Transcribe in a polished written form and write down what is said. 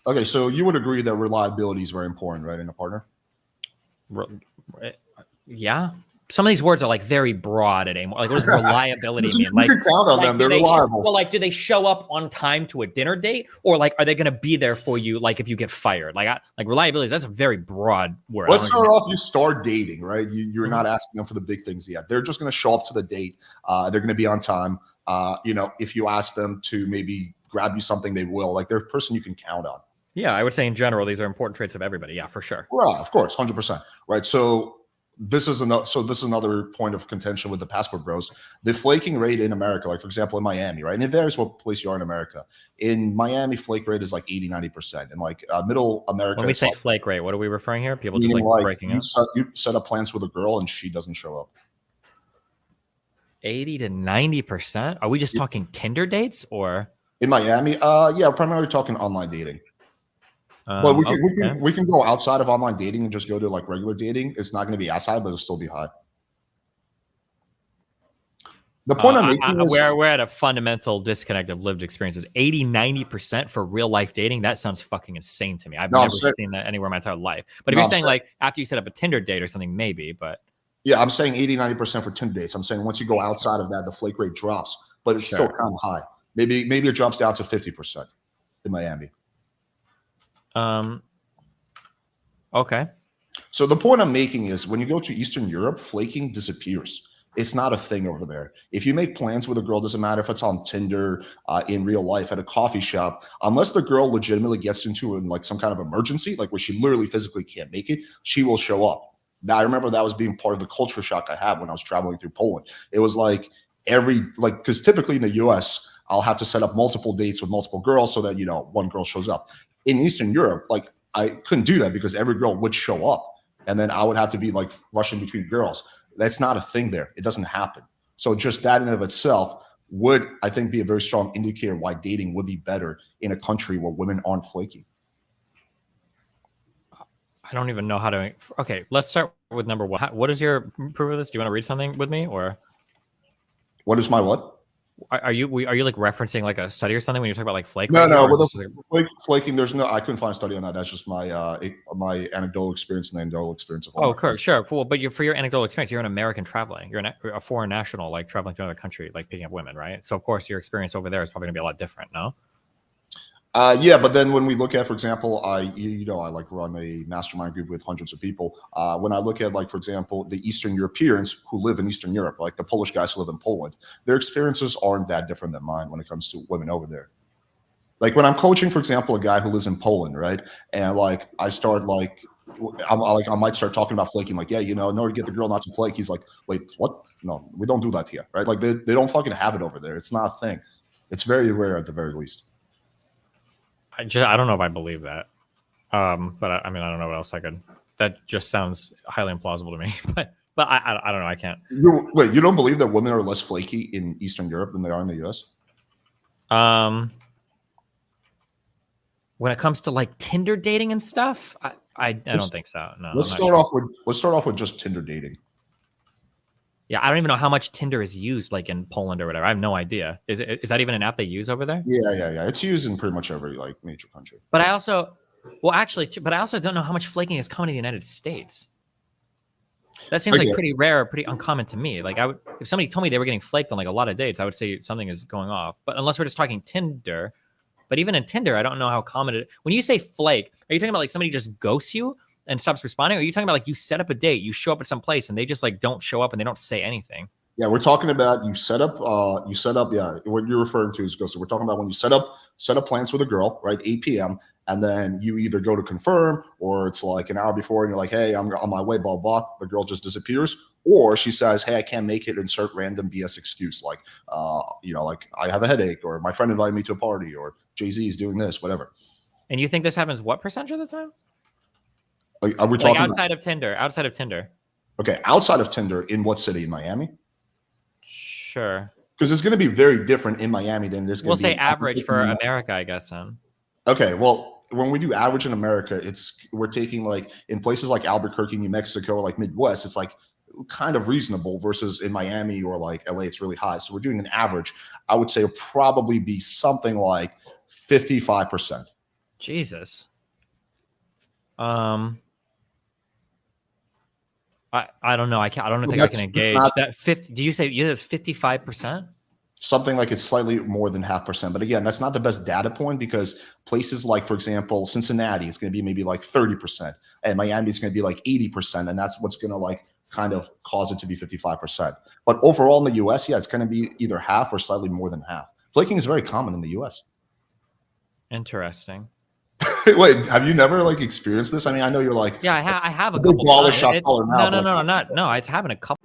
Okay, so you would agree that reliability is very important, right, in a partner? Yeah. Some of these words are like very broad at anymore. Like, what does reliability mean? You can count on them. They're reliable. Well, like, do they show up on time to a dinner date, or like, are they going to be there for you? Like, if you get fired, like reliability. That's a very broad word. Let's start off. You start dating, right? You're not asking them for the big things yet. They're just going to show up to the date. They're going to be on time. If you ask them to maybe grab you something, they will. Like, they're a person you can count on. Yeah, I would say in general, these are important traits of everybody. Yeah, for sure. Well, of course, 100%. Right. So this is another point of contention with the passport bros. The flaking rate in America, like for example in Miami, right? And it varies what place you are in America. In Miami, flake rate is like 80-90%. And like middle America, when we say like, flake rate, what are we referring here? People just like breaking up. You set up plans with a girl and she doesn't show up. 80 to 90%. Are we just talking Tinder dates or in Miami? Yeah, primarily talking online dating. But we can go outside of online dating and just go to like regular dating. It's not going to be as high, but it'll still be high. The point I'm making is we're at a fundamental disconnect of lived experiences. 80-90% for real life dating. That sounds fucking insane to me. I've never seen that anywhere in my entire life. But if you're saying like after you set up a Tinder date or something, maybe. But yeah, I'm saying 80-90% for Tinder dates. I'm saying once you go outside of that, the flake rate drops, but it's still kind of high. Maybe it drops down to 50% in Miami. Okay. So the point I'm making is when you go to Eastern Europe, flaking disappears. It's not a thing over there. If you make plans with a girl, doesn't matter if it's on Tinder, in real life, at a coffee shop, unless the girl legitimately gets into like some kind of emergency, like where she literally physically can't make it, she will show up. Now, I remember that was being part of the culture shock I had when I was traveling through Poland. It was like because typically in the US, I'll have to set up multiple dates with multiple girls so that, one girl shows up. In Eastern Europe, like I couldn't do that because every girl would show up and then I would have to be like rushing between girls. That's not a thing there. It doesn't happen. So just that in and of itself would, I think, be a very strong indicator why dating would be better in a country where women aren't flaky. I don't even know how to. Okay, let's start with number one. What is your proof of this? Do you want to read something with me, or what is my what? Are you like referencing like a study or something when you talk about like flaking? No. With flaking, there's no. I couldn't find a study on that. That's just my anecdotal experience and the anecdotal experience of. Oh, sure. But for your anecdotal experience, you're an American traveling. You're a foreign national, like traveling to another country, like picking up women, right? So of course your experience over there is probably gonna be a lot different, no? Yeah, but then when we look at, for example, I like run a mastermind group with hundreds of people. When I look at, like, for example, the Eastern Europeans who live in Eastern Europe, like the Polish guys who live in Poland, their experiences aren't that different than mine when it comes to women over there. Like when I'm coaching, for example, a guy who lives in Poland, right? And like I start I might start talking about flaking, like, yeah, in order to get the girl not to flake, he's like, wait, what? No, we don't do that here, right? Like they don't fucking have it over there. It's not a thing. It's very rare at the very least. I don't know if I believe that. But I mean, I don't know what else I could. That just sounds highly implausible to me. But I don't know. I can't. You don't believe that women are less flaky in Eastern Europe than they are in the US? When it comes to like Tinder dating and stuff, I don't think so. No. Let's start off with just Tinder dating. Yeah, I don't even know how much Tinder is used like in Poland or whatever. I have no idea. Is that even an app they use over there? Yeah. It's used in pretty much every like major country. But I also don't know how much flaking is coming to the United States. That seems like pretty rare, pretty uncommon to me. Like if somebody told me they were getting flaked on like a lot of dates, I would say something is going off. But unless we're just talking Tinder, but even in Tinder, I don't know how common it is. When you say flake, are you talking about like somebody just ghosts you and stops responding? Or are you talking about like you set up a date, you show up at some place and they just like don't show up and they don't say anything? Yeah, we're talking about you set up, yeah, what you're referring to is ghosting. We're talking about when you set up plans with a girl, right, 8 p.m., and then you either go to confirm or it's like an hour before and you're like, hey, I'm on my way, blah, blah. The girl just disappears. Or she says, hey, I can't make it, insert random BS excuse like, like I have a headache or my friend invited me to a party or Jay-Z is doing this, whatever. And you think this happens what percentage of the time? Are we talking outside of Tinder? Outside of Tinder. Okay, outside of Tinder, in what city? In Miami? Sure. Because it's going to be very different in Miami than this. We'll say average for America, I guess. Then. Okay, well, when we do average in America, we're taking like in places like Albuquerque, New Mexico, or like Midwest, it's like kind of reasonable versus in Miami or like LA, it's really high. So we're doing an average. I would say it'll probably be something like 55%. Jesus. I don't know. I don't think I can engage not, that 50. Do you say you have 55%? Something like it's slightly more than 0.5%. But again, that's not the best data point because places like, for example, Cincinnati, it's going to be maybe like 30%, and Miami is going to be like 80%, and that's what's going to like kind of cause it to be 55%. But overall in the U.S., yeah, it's going to be either half or slightly more than half. Flaking is very common in the U.S. Interesting. Wait, have you never like experienced this? I mean, I know you're like, yeah, I have a big couple baller times. shot caller now. No, it's happened a couple